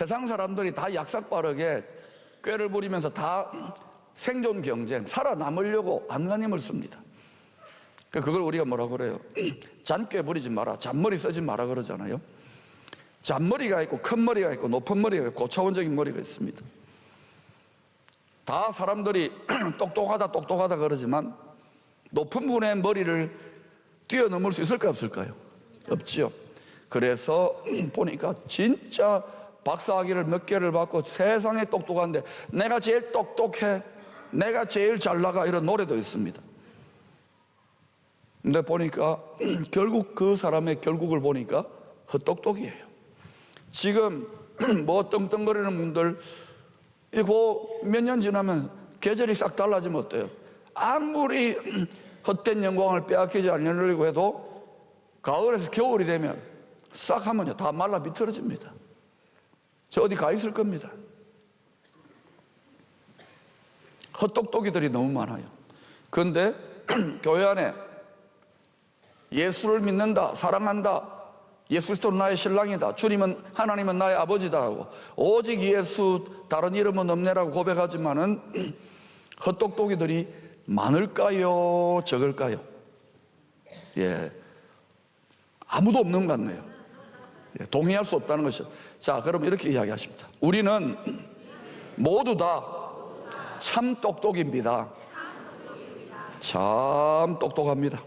세상 사람들이 다 약삭빠르게 꾀를 부리면서 다 생존 경쟁, 살아남으려고 안간힘을 씁니다. 그걸 우리가 뭐라고 그래요? 잔꾀 부리지 마라, 잔머리 쓰지 마라 그러잖아요. 잔머리가 있고 큰 머리가 있고 높은 머리가 있고 고차원적인 머리가 있습니다. 다 사람들이 똑똑하다 그러지만 높은 분의 머리를 뛰어넘을 수 있을까요, 없을까요? 없지요. 그래서 보니까 진짜 박사학위를 몇 개를 받고 세상에 똑똑한데 내가 제일 똑똑해, 내가 제일 잘 나가, 이런 노래도 있습니다. 근데 보니까 결국 그 사람의 결국을 보니까 헛똑똑이에요. 지금 뭐 떵떵거리는 분들 이거 몇 년 지나면 계절이 싹 달라지면 어때요? 아무리 헛된 영광을 빼앗기지 않으려고 해도 가을에서 겨울이 되면 싹 하면요 다 말라 비틀어집니다. 저 어디 가 있을 겁니다. 헛똑똑이들이 너무 많아요. 그런데 교회 안에 예수를 믿는다, 사랑한다, 예수 그리스도는 나의 신랑이다, 주님은, 하나님은 나의 아버지다 하고 오직 예수 다른 이름은 없네라고 고백하지만은 헛똑똑이들이 많을까요, 적을까요? 예, 아무도 없는 것 같네요. 예, 동의할 수 없다는 것이죠. 자, 그럼 이렇게 이야기하십니다. 우리는 모두 다 참 똑똑입니다. 참 똑똑합니다.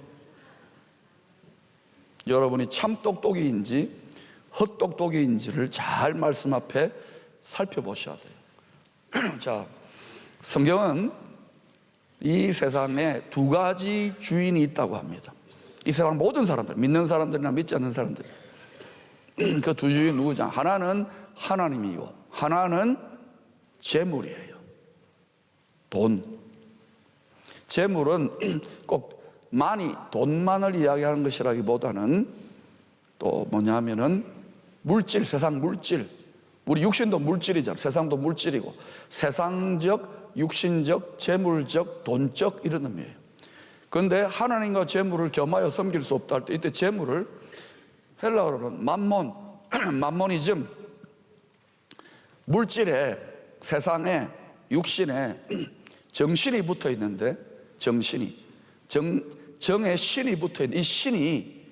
여러분이 참 똑똑이인지 헛똑똑이인지를 잘 말씀 앞에 살펴보셔야 돼요. 자, 성경은 이 세상에 두 가지 주인이 있다고 합니다. 이 세상 모든 사람들, 믿는 사람들이나 믿지 않는 사람들, 그 두 주인 누구냐? 하나는 하나님이고 하나는 재물이에요. 돈. 재물은 꼭 많이 돈만을 이야기하는 것이라기보다는 또 뭐냐면은 물질, 세상 물질. 우리 육신도 물질이잖아요. 세상도 물질이고 세상적, 육신적, 재물적, 돈적 이런 의미예요. 그런데 하나님과 재물을 겸하여 섬길 수 없다 할 때 이때 재물을 헬라어로는 맘몬, 맘모니즘, 물질에, 세상에, 육신에 정신이 붙어 있는데 정신이 정에 신이 붙어 있는 이 신이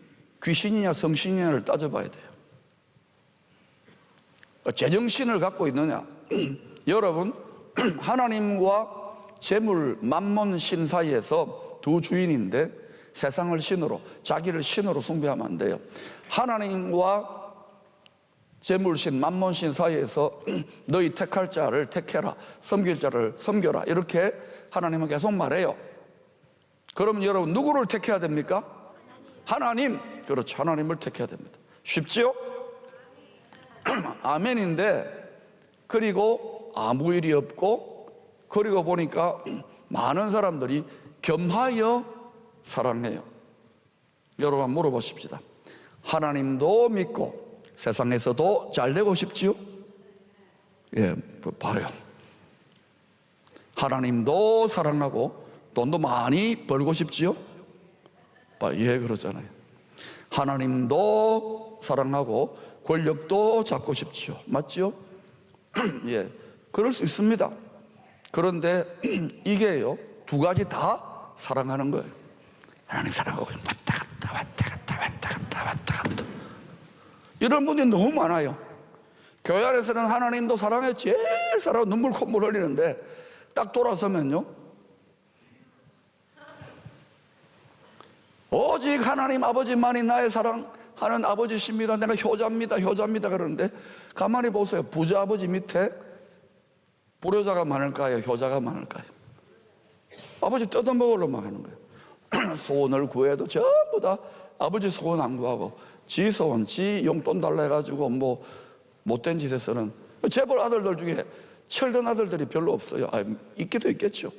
귀신이냐 성신이냐를 따져봐야 돼요. 제정신을 갖고 있느냐? 여러분, 하나님과 재물 맘몬 신 사이에서 두 주인인데 세상을 신으로, 자기를 신으로 숭배하면 안 돼요. 하나님과 재물신 맘몬신 사이에서 너희 택할 자를 택해라, 섬길 자를 섬겨라, 이렇게 하나님은 계속 말해요. 그러면 여러분 누구를 택해야 됩니까? 하나님. 그렇죠, 하나님을 택해야 됩니다. 쉽지요? 아멘인데, 그리고 아무 일이 없고, 그리고 보니까 많은 사람들이 겸하여 사랑해요. 여러분 물어보십시다. 하나님도 믿고 세상에서도 잘 되고 싶지요? 예, 봐요. 하나님도 사랑하고 돈도 많이 벌고 싶지요? 예, 그러잖아요. 하나님도 사랑하고 권력도 잡고 싶지요? 맞지요? 예, 그럴 수 있습니다. 그런데 이게요, 두 가지 다 사랑하는 거예요. 하나님 사랑하고 왔다 갔다 이런 분들이 너무 많아요. 교회 안에서는 하나님도 사랑해, 제일 사랑하고 눈물 콧물 흘리는데 딱 돌아서면요, 오직 하나님 아버지만이 나의 사랑하는 아버지십니다, 내가 효자입니다 그러는데 가만히 보세요. 부자 아버지 밑에 불효자가 많을까요, 효자가 많을까요? 아버지 뜯어먹으려만 하는 거예요. 소원을 구해도 전부 다 아버지 소원 안 구하고 지 소원, 지 용돈 달라 해가지고 뭐 못된 짓에 쓰는 재벌 아들들 중에 철든 아들들이 별로 없어요. 있기도 있겠죠.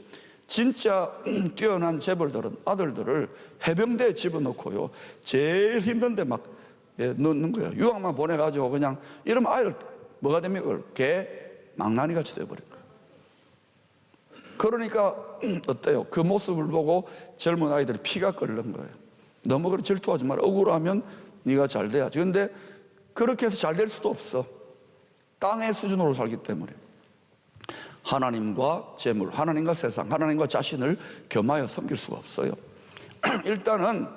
진짜 뛰어난 재벌들은 아들들을 해병대에 집어넣고요, 제일 힘든데 막 넣는 거예요. 유학만 보내가지고 그냥 이러면 아이들 뭐가 됩니까? 개 망나니 같이 돼버린 거예요. 그러니까 어때요? 그 모습을 보고 젊은 아이들이 피가 끓는 거예요. 너무 그렇게 질투하지 마라. 억울하면 네가 잘 돼야지. 근데 그렇게 해서 잘 될 수도 없어. 땅의 수준으로 살기 때문에 하나님과 재물, 하나님과 세상, 하나님과 자신을 겸하여 섬길 수가 없어요. 일단은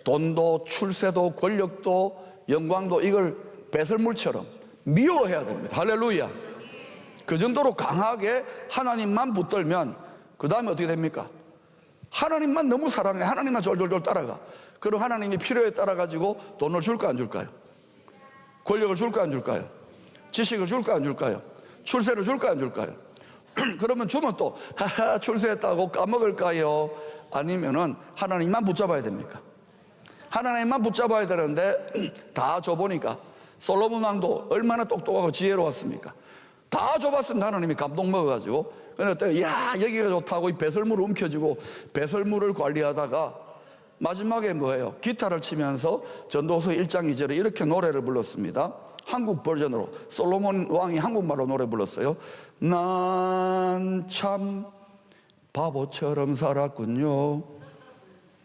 돈도 출세도 권력도 영광도 이걸 배설물처럼 미워해야 됩니다. 할렐루야. 그 정도로 강하게 하나님만 붙들면 그 다음에 어떻게 됩니까? 하나님만 너무 사랑해. 하나님만 졸졸졸 따라가. 그럼 하나님이 필요에 따라 가지고 돈을 줄까 안 줄까요? 권력을 줄까 안 줄까요? 지식을 줄까 안 줄까요? 출세를 줄까 안 줄까요? 그러면 주면 또 하하 출세했다고 까먹을까요? 아니면은 하나님만 붙잡아야 됩니까? 하나님만 붙잡아야 되는데 다 줘보니까 솔로몬 왕도 얼마나 똑똑하고 지혜로웠습니까? 다 줘봤습니다. 하나님이 감동 먹어가지고. 근데 야 여기가 좋다고 이 배설물을 움켜쥐고 배설물을 관리하다가 마지막에 뭐예요? 기타를 치면서 전도서 1장 2절에 이렇게 노래를 불렀습니다. 한국 버전으로 솔로몬 왕이 한국말로 노래 불렀어요. 난 참 바보처럼 살았군요.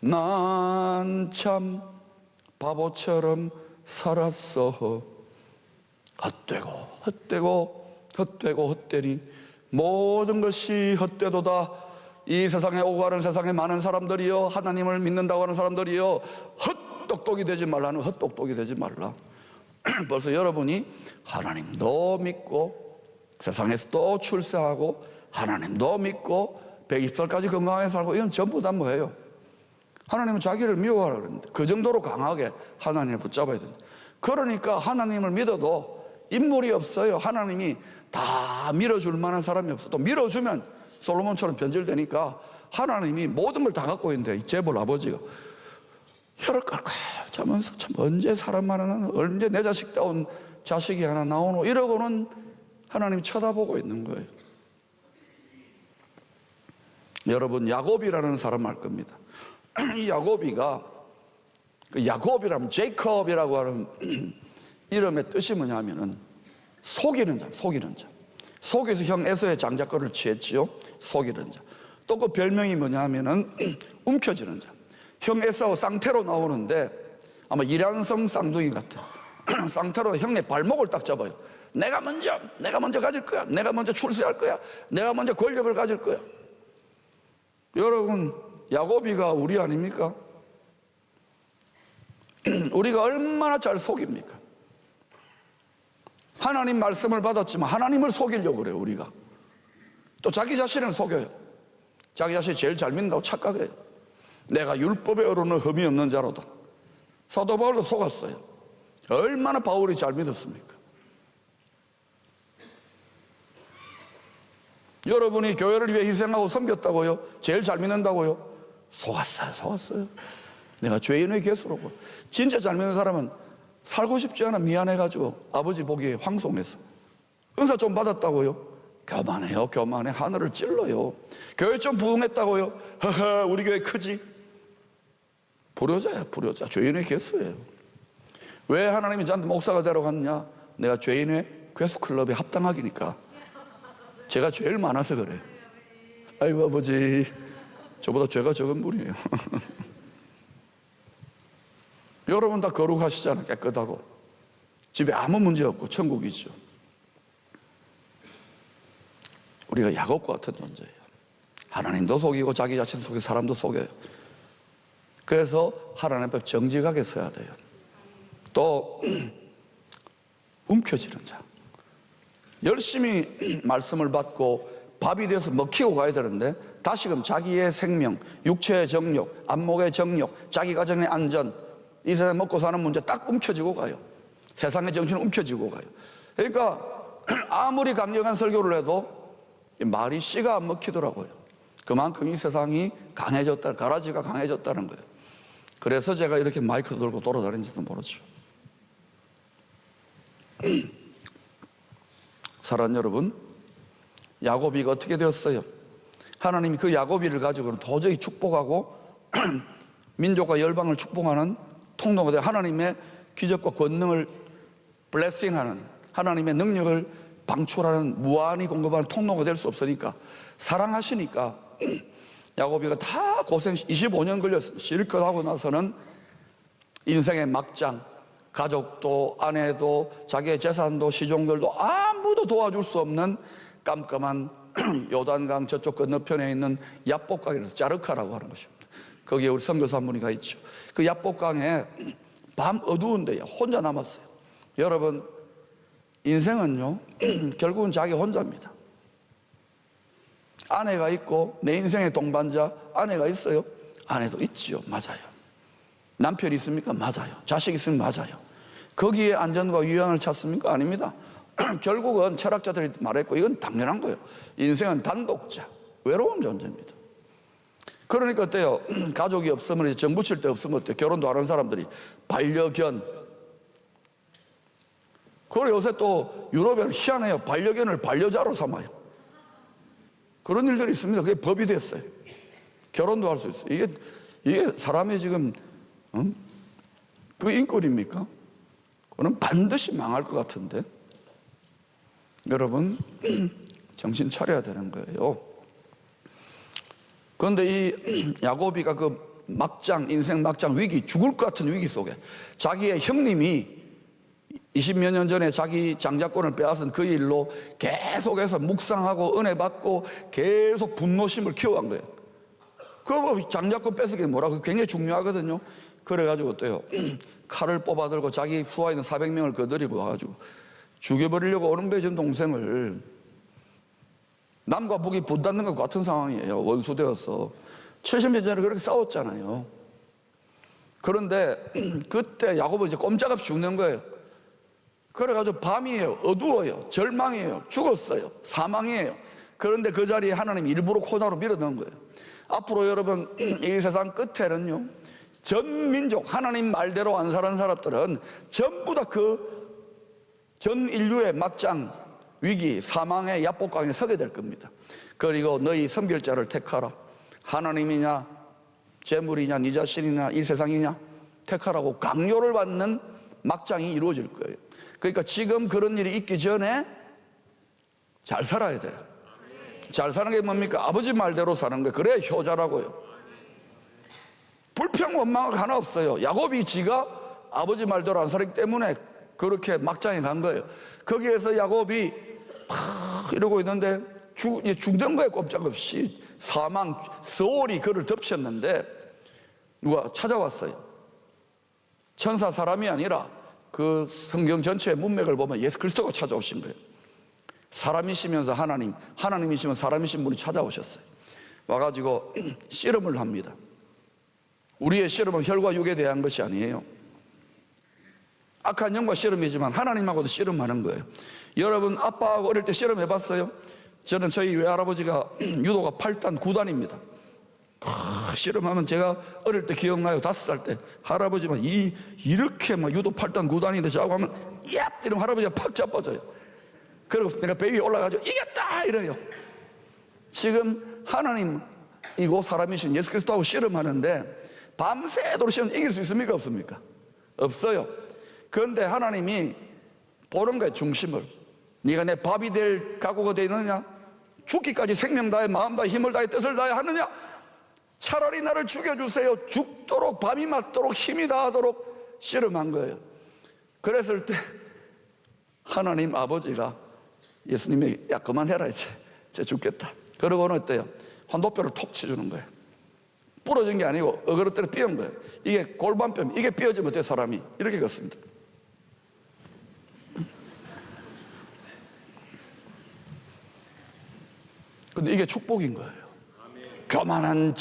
난 참 바보처럼 살았어. 헛되고 헛되니 모든 것이 헛되도다. 이 세상에 오고 가는 세상에 많은 사람들이요 하나님을 믿는다고 하는 사람들이요 헛똑똑이 되지 말라는 헛똑똑이 되지 말라. 벌써 여러분이 하나님도 믿고 세상에서도 출세하고 하나님도 믿고 120살까지 건강하게 살고 이건 전부 다 뭐예요? 하나님은 자기를 미워하라 그러는데 그 정도로 강하게 하나님을 붙잡아야 된다. 그러니까 하나님을 믿어도 인물이 없어요. 하나님이 다 밀어줄 만한 사람이 없어. 또 밀어주면 솔로몬처럼 변질되니까 하나님이 모든 걸 다 갖고 있는데 이 재벌 아버지가 혀를 깔깔 자면서 참 언제 사람 많은 언제 내 자식다운 자식이 하나 나오노 이러고는 하나님이 쳐다보고 있는 거예요. 여러분 야곱이라는 사람 알 겁니다. 이 야곱이가 그 야곱이라면 제이콥이라고 하는 이름의 뜻이 뭐냐면은 속이는 자, 속이는 자. 속에서 형 에서의 장자권을 취했지요. 속이는 자. 또 그 별명이 뭐냐면은 움켜쥐는 자. 형 에서하고 쌍태로 나오는데 아마 일양성 쌍둥이 같아. 쌍태로 형의 발목을 딱 잡아요. 내가 먼저 가질 거야. 내가 먼저 출세할 거야. 내가 먼저 권력을 가질 거야. 여러분 야곱이가 우리 아닙니까? 우리가 얼마나 잘 속입니까? 하나님 말씀을 받았지만 하나님을 속이려고 그래요. 우리가 또 자기 자신을 속여요. 자기 자신이 제일 잘 믿는다고 착각해요. 내가 율법에 어루는 흠이 없는 자로다. 사도 바울도 속았어요. 얼마나 바울이 잘 믿었습니까? 여러분이 교회를 위해 희생하고 섬겼다고요? 제일 잘 믿는다고요? 속았어요. 내가 죄인의 개수로고. 진짜 잘 믿는 사람은 살고 싶지 않아 미안해가지고 아버지 보기에 황송해서 은사 좀 받았다고요? 교만해요. 교만해. 하늘을 찔러요. 교회 좀 부흥했다고요? 허허 우리 교회 크지? 불효자야 불효자. 죄인의 개수예요. 왜 하나님이 저한테 목사가 되러 갔냐? 내가 죄인의 괴수클럽에 합당하기니까. 제가 제일 많아서 그래. 아이고 아버지 저보다 죄가 적은 분이에요. 여러분 다 거룩하시잖아. 깨끗하고 집에 아무 문제 없고 천국이죠. 우리가 야곱과 같은 존재예요. 하나님도 속이고 자기 자신 속이고 사람도 속여요. 그래서 하나님 앞에 정직하게 서야 돼요. 또 움켜쥐는 자. 열심히 말씀을 받고 밥이 돼서 먹히고 가야 되는데 다시금 자기의 생명, 육체의 정욕, 안목의 정욕, 자기 가정의 안전, 이 세상에 먹고 사는 문제 딱 움켜쥐고 가요. 세상의 정신을 움켜쥐고 가요. 그러니까 아무리 강력한 설교를 해도 말이 씨가 안 먹히더라고요. 그만큼 이 세상이 강해졌다, 가라지가 강해졌다는 거예요. 그래서 제가 이렇게 마이크 들고 돌아다니는지도 모르죠. 사랑하는 여러분, 야곱이가 어떻게 되었어요? 하나님이 그 야곱이를 가지고는 도저히 축복하고 민족과 열방을 축복하는 통로가 되어 하나님의 기적과 권능을 블레싱하는 하나님의 능력을 방출하는 무한히 공급하는 통로가 될 수 없으니까 사랑하시니까 야곱이가 다 고생 25년 걸렸어요. 실컷 하고 나서는 인생의 막장 가족도 아내도 자기의 재산도 시종들도 아무도 도와줄 수 없는 깜깜한 요단강 저쪽 건너편에 있는 야복강이라서 자르카라고 하는 것입니다. 거기에 우리 선교사 한 분이 가 있죠. 그 야복강에 밤 어두운데요 혼자 남았어요. 여러분, 인생은요 결국은 자기 혼자입니다. 아내가 있고 내 인생의 동반자 아내가 있어요? 아내도 있지요. 맞아요. 남편이 있습니까? 맞아요. 자식 있으면 맞아요. 거기에 안전과 유양을 찾습니까? 아닙니다. 결국은 철학자들이 말했고 이건 당연한 거예요. 인생은 단독자, 외로운 존재입니다. 그러니까 어때요? 가족이 없으면 정 붙일 데 없으면 어때요? 결혼도 하는 사람들이 반려견. 그리고 요새 또 유럽에는 희한해요. 반려견을 반려자로 삼아요. 그런 일들이 있습니다. 그게 법이 됐어요. 결혼도 할 수 있어요. 이게 사람이 지금 그 인권입니까? 그건 반드시 망할 것 같은데. 여러분 정신 차려야 되는 거예요. 그런데 이 야고비가 그 막장, 인생 막장 위기, 죽을 것 같은 위기 속에 자기의 형님이 20몇 년 전에 자기 장자권을 빼앗은 그 일로 계속해서 묵상하고 은혜 받고 계속 분노심을 키워간 거예요. 그 장자권 뺏은 게 뭐라고? 굉장히 중요하거든요. 그래가지고 어때요? 칼을 뽑아들고 자기 수하 있는 400명을 거느리고 와가지고 죽여버리려고 오는 거예요. 전 동생을. 남과 북이 붙닿는 것 같은 상황이에요. 원수되어서 70년 전에 그렇게 싸웠잖아요. 그런데 그때 야고보 이제 꼼짝없이 죽는 거예요. 그래가지고 밤이에요. 어두워요. 절망이에요. 죽었어요. 사망이에요. 그런데 그 자리에 하나님이 일부러 코너로 밀어넣은 거예요. 앞으로 여러분 이 세상 끝에는요 전 민족 하나님 말대로 안 사는 사람들은 전부 다 그 전 인류의 막장 위기 사망의 야복강에 서게 될 겁니다. 그리고 너희 섬길 자를 택하라. 하나님이냐 재물이냐 네 자신이냐 이 세상이냐 택하라고 강요를 받는 막장이 이루어질 거예요. 그러니까 지금 그런 일이 있기 전에 잘 살아야 돼요. 잘 사는 게 뭡니까? 아버지 말대로 사는 거예요. 그래야 효자라고요. 불평 원망 하나 없어요. 야곱이 지가 아버지 말대로 안 살기 때문에 그렇게 막장에 간 거예요. 거기에서 야곱이 막 이러고 있는데 죽는 거예요. 꼼짝없이. 사망, 서울이 그를 덮쳤는데 누가 찾아왔어요. 천사 사람이 아니라 그 성경 전체의 문맥을 보면 예수 그리스도가 찾아오신 거예요. 사람이시면서 하나님이시면 사람이신 분이 찾아오셨어요. 와가지고 씨름을 합니다. 우리의 씨름은 혈과 육에 대한 것이 아니에요. 악한 영과 씨름이지만 하나님하고도 씨름하는 거예요. 여러분 아빠하고 어릴 때 씨름 해봤어요? 저는 저희 외할아버지가 유도가 8단 9단입니다 씨름하면 제가 어릴 때 기억나요. 5살 때 할아버지만 이렇게 막 유도 8단 9단인데 저하고 하면 야! 이러면 할아버지가 팍 자빠져요. 그리고 내가 배 위에 올라가지고 이겼다! 이래요. 지금 하나님이고 사람이신 예수 그리스도하고 씨름하는데 밤새도록 씨름 이길 수 있습니까? 없습니까? 없어요. 그런데 하나님이 보는 거예요. 중심을. 네가 내 밥이 될 각오가 되어 있느냐? 죽기까지 생명 다해 마음 다해 힘을 다해 뜻을 다해 하느냐? 차라리 나를 죽여주세요. 죽도록 밤이 맞도록 힘이 다하도록 씨름한 거예요. 그랬을 때 하나님 아버지가 예수님이 야 그만해라 이제 죽겠다. 그러고는 어때요? 환도뼈를 톡 치주는 거예요. 부러진 게 아니고 어그러뜨려 삐은 거예요. 이게 골반뼈 이게 삐어지면 어때요? 사람이 이렇게 걷습니다. 근데 이게 축복인 거예요. 교만한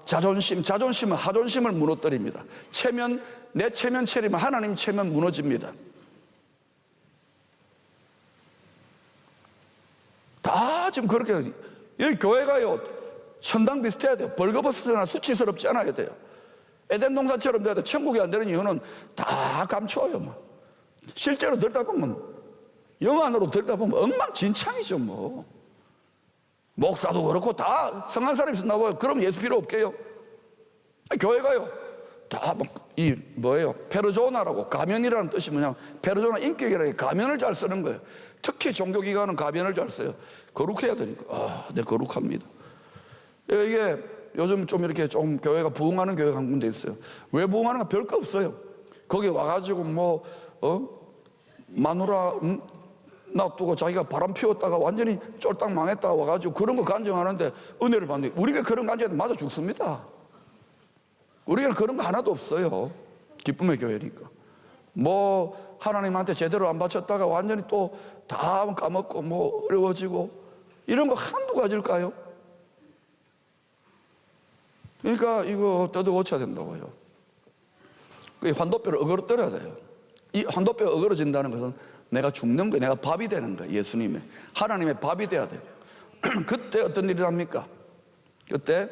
자존심은 하존심을 무너뜨립니다. 내 체면 체리면 하나님 체면 무너집니다. 다 지금 그렇게 여기 교회가요 천당 비슷해야 돼요. 벌거벗으나 수치스럽지 않아야 돼요. 에덴 동산처럼 돼야 돼요. 천국이 안 되는 이유는 다 감추어요. 뭐. 실제로 들여다보면 영안으로 들여다보면 엉망진창이죠. 뭐 목사도 그렇고 다 성한 사람이 있었나 봐요. 그럼 예수 필요 없게요. 교회가요 다 이 뭐예요? 페르조나라고 가면이라는 뜻이 뭐냐? 페르조나 인격이라는 게 가면을 잘 쓰는 거예요. 특히 종교기관은 가면을 잘 써요. 거룩해야 되니까. 네 거룩합니다. 이게 요즘 좀 이렇게 좀 교회가 부흥하는 교회가 한 군데 있어요. 왜 부흥하는가? 별거 없어요. 거기 와가지고 마누라 놔두고 자기가 바람 피웠다가 완전히 쫄딱 망했다가 와가지고 그런 거 간증하는데 은혜를 받는, 우리가 그런 간증해도 맞아 죽습니다. 우리가 그런 거 하나도 없어요. 기쁨의 교회니까. 하나님한테 제대로 안 바쳤다가 완전히 또 다 까먹고 어려워지고 이런 거 한두 가지일까요? 그러니까 이거 떠도 고쳐야 된다고요. 환도뼈를 어그러뜨려야 돼요. 이 환도뼈가 어그러진다는 것은 내가 죽는 거예요. 내가 밥이 되는 거예요. 예수님의, 하나님의 밥이 돼야 돼요. 그때 어떤 일이 납니까? 그때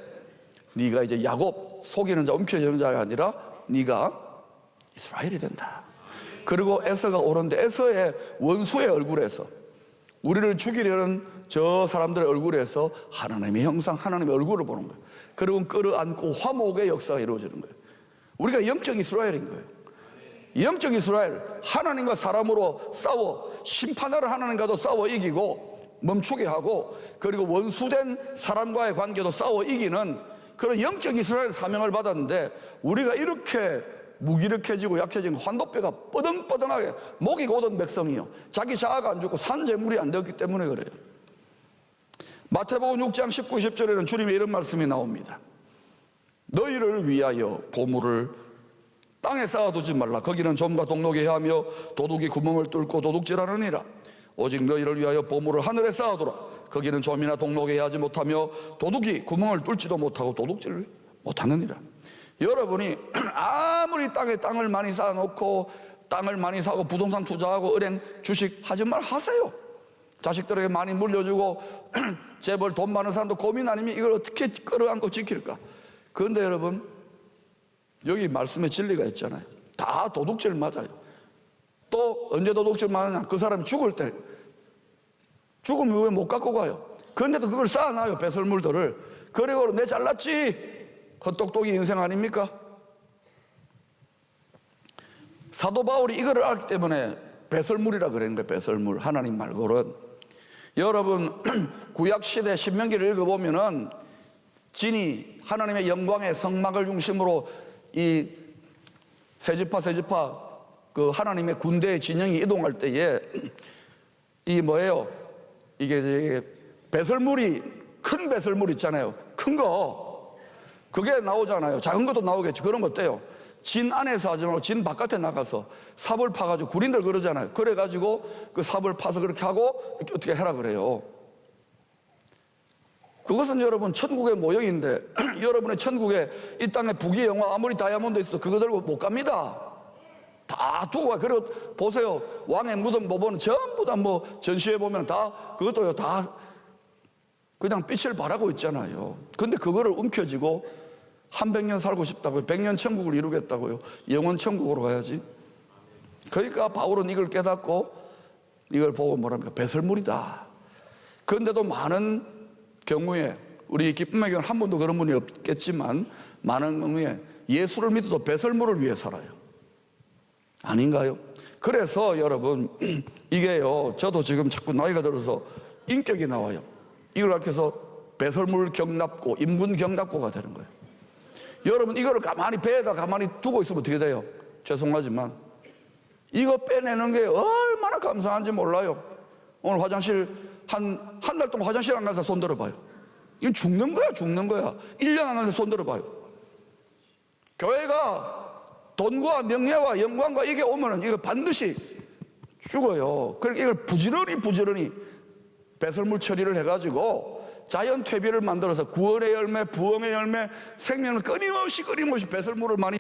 네가 이제 야곱, 속이는 자, 움켜쥐는 자가 아니라 네가 이스라엘이 된다. 그리고 에서가 오는데 에서의 원수의 얼굴에서, 우리를 죽이려는 저 사람들의 얼굴에서 하나님의 형상, 하나님의 얼굴을 보는 거예요. 그리고 끌어안고 화목의 역사가 이루어지는 거예요. 우리가 영적 이스라엘인 거예요. 영적 이스라엘, 하나님과 사람으로 싸워, 심판하러 하나님과도 싸워 이기고 멈추게 하고, 그리고 원수된 사람과의 관계도 싸워 이기는 그런 영적 이스라엘 사명을 받았는데, 우리가 이렇게 무기력해지고 약해진 환도뼈가 뻐덩뻐덩하게 목이 고든 백성이요, 자기 자아가 안 좋고 산재물이 안 되었기 때문에 그래요. 마태복음 6장 19, 20절에는 주님의 이런 말씀이 나옵니다. 너희를 위하여 보물을 땅에 쌓아두지 말라. 거기는 좀과 동록이 하며 도둑이 구멍을 뚫고 도둑질하느니라. 오직 너희를 위하여 보물을 하늘에 쌓아두라. 거기는 좀이나 동록이 하지 못하며 도둑이 구멍을 뚫지도 못하고 도둑질을 못하느니라. 여러분이 아무리 땅을 많이 쌓아놓고 땅을 많이 사고 부동산 투자하고 은행 주식 하지 말 하세요. 자식들에게 많이 물려주고 재벌 돈 많은 사람도 고민 아니면 이걸 어떻게 끌어안고 지킬까? 그런데 여러분, 여기 말씀에 진리가 있잖아요. 다 도둑질 맞아요. 또 언제 도둑질 맞느냐? 그 사람이 죽을 때, 죽으면 왜 못 갖고 가요? 그런데도 그걸 쌓아놔요, 배설물들을. 그리고 내 잘났지, 헛똑똑이 인생 아닙니까? 사도 바울이 이거를 알기 때문에 배설물이라 그러는 거예요. 배설물, 하나님 말고는. 여러분, 구약시대 신명기를 읽어보면은 진이 하나님의 영광의 성막을 중심으로 이 세지파 그 하나님의 군대의 진영이 이동할 때에 이 뭐예요? 이게 배설물이, 큰 배설물 있잖아요. 큰 거. 그게 나오잖아요. 작은 것도 나오겠죠. 그런 거 어때요? 진 안에서 하지 말고 진 바깥에 나가서 삽을 파가지고, 군인들 그러잖아요. 그래가지고 그 삽을 파서 그렇게 하고 이렇게 어떻게 해라 그래요. 그것은 여러분 천국의 모형인데 여러분의 천국에 이 땅에 부귀 영화 아무리 다이아몬드 있어도 그거 들고 못 갑니다. 다 두고 가. 그리고 보세요, 왕의 무덤 보면 전부 다 전시해 보면 다 그것도요, 다 그냥 빛을 발하고 있잖아요. 근데 그거를 움켜쥐고 한 100년 살고 싶다고요. 100년 천국을 이루겠다고요. 영원 천국으로 가야지. 그러니까 바울은 이걸 깨닫고 이걸 보고 뭐랍니까? 배설물이다. 그런데도 많은 경우에, 우리 기쁨의 교회는 한 번도 그런 분이 없겠지만 많은 경우에 예수를 믿어도 배설물을 위해 살아요. 아닌가요? 그래서 여러분, 이게요, 저도 지금 자꾸 나이가 들어서 인격이 나와요. 이걸 이렇게 해서 배설물 경납고 인분 경납고가 되는 거예요. 여러분, 이거를 가만히 배에다 가만히 두고 있으면 어떻게 돼요? 죄송하지만 이거 빼내는 게 얼마나 감사한지 몰라요. 오늘 화장실 한 달 동안 화장실 안 가서 손 들어봐요. 이건 죽는 거야, 죽는 거야. 1년 안 가서 손 들어봐요. 교회가 돈과 명예와 영광과 이게 오면은 이거 반드시 죽어요. 그러니까 이걸 부지런히 배설물 처리를 해가지고 자연 퇴비를 만들어서 구원의 열매, 부흥의 열매, 생명을 끊임없이 배설물을 많이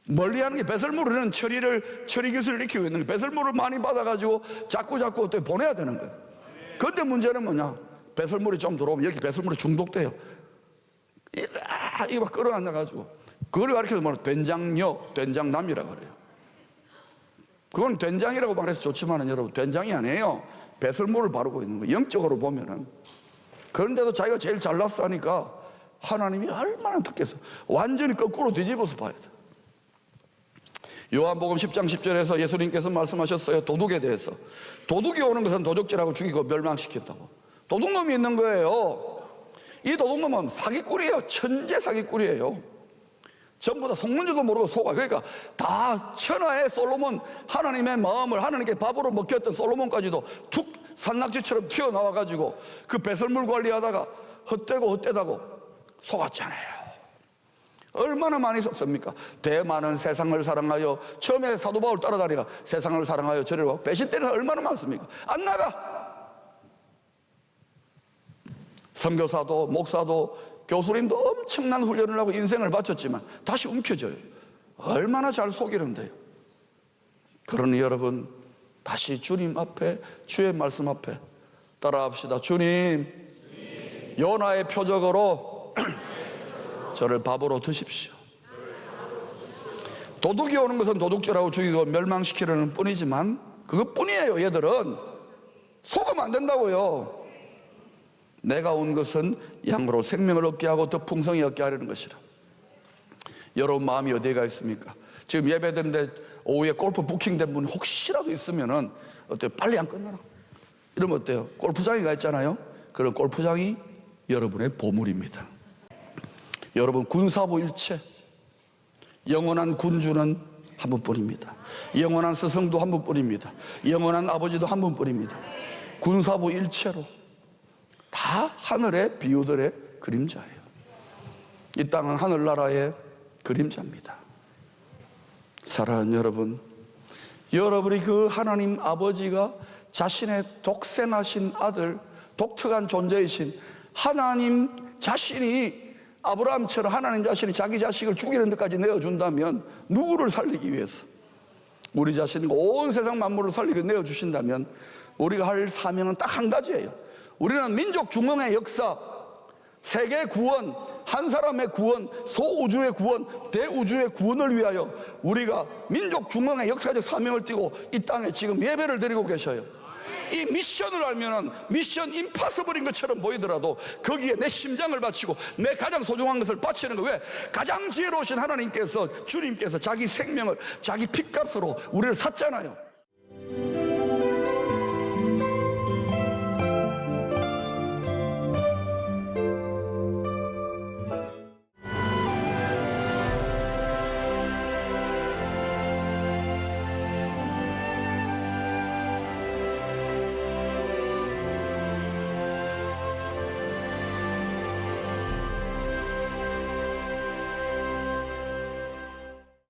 멀리하는 게, 배설물은 처리 기술을 익히고 있는 게, 배설물을 많이 받아가지고 자꾸 어떻게 보내야 되는 거예요. 그런데 문제는 뭐냐? 배설물이 좀 들어오면 여기 배설물이 중독돼요. 이거 막 끌어안아가지고 그걸 가르쳐서 뭐냐? 된장남이라 그래요. 그건 된장이라고 말해서 좋지만은 여러분, 된장이 아니에요. 배설물을 바르고 있는 거예요. 영적으로 보면은. 그런데도 자기가 제일 잘났어 하니까 하나님이 얼마나 듣겠어. 완전히 거꾸로 뒤집어서 봐야 돼. 요한복음 10장 10절에서 예수님께서 말씀하셨어요. 도둑에 대해서. 도둑이 오는 것은 도적질하고 죽이고 멸망시킨다고. 도둑놈이 있는 거예요. 이 도둑놈은 사기꾼이에요. 천재 사기꾼이에요. 전부 다 속는 줄도 모르고 속아. 그러니까 다 천하의 솔로몬, 하나님의 마음을 하나님께 밥으로 먹혔던 솔로몬까지도 툭 산낙지처럼 튀어나와가지고 그 배설물 관리하다가 헛되다고 속았잖아요. 얼마나 많이 속습니까? 대만은 세상을 사랑하여, 처음에 사도 바울 따라다니가 세상을 사랑하여 저를 하고 배신 때는 얼마나 많습니까? 안 나가. 선교사도 목사도 교수님도 엄청난 훈련을 하고 인생을 바쳤지만 다시 움켜져요. 얼마나 잘 속이는데요. 그러니 여러분, 다시 주님 앞에, 주의 말씀 앞에 따라합시다. 주님, 요나의 표적으로 저를 밥으로 드십시오. 도둑이 오는 것은 도둑질하고 죽이고 멸망시키려는 뿐이지만 그것뿐이에요. 얘들은 속으면 안 된다고요. 내가 온 것은 양으로 생명을 얻게 하고 더 풍성히 얻게 하려는 것이라. 여러분 마음이 어디에 있습니까? 지금 예배드는데 오후에 골프 부킹된 분 혹시라도 있으면은 어때요? 빨리 안 끝나나? 이러면 어때요? 골프장에 가 있잖아요. 그런 골프장이 여러분의 보물입니다. 여러분, 군사부 일체, 영원한 군주는 한 분뿐입니다. 영원한 스승도 한 분뿐입니다. 영원한 아버지도 한 분뿐입니다. 군사부 일체로 다 하늘의 비유들의 그림자예요. 이 땅은 하늘나라의 그림자입니다. 사랑하는 여러분, 여러분이 그 하나님 아버지가 자신의 독생하신 아들, 독특한 존재이신 하나님 자신이, 아브라함처럼 하나님 자신이 자기 자식을 죽이는 데까지 내어준다면, 누구를 살리기 위해서? 우리 자신과 온 세상 만물을 살리기 내어주신다면 우리가 할 사명은 딱 한 가지예요. 우리는 민족 중흥의 역사, 세계 구원, 한 사람의 구원, 소우주의 구원, 대우주의 구원을 위하여 우리가 민족 중흥의 역사적 사명을 띠고 이 땅에 지금 예배를 드리고 계셔요. 이 미션을 알면은 미션 임파서블인 것처럼 보이더라도 거기에 내 심장을 바치고 내 가장 소중한 것을 바치는 거. 왜? 가장 지혜로우신 하나님께서, 주님께서 자기 생명을 자기 핏값으로 우리를 샀잖아요.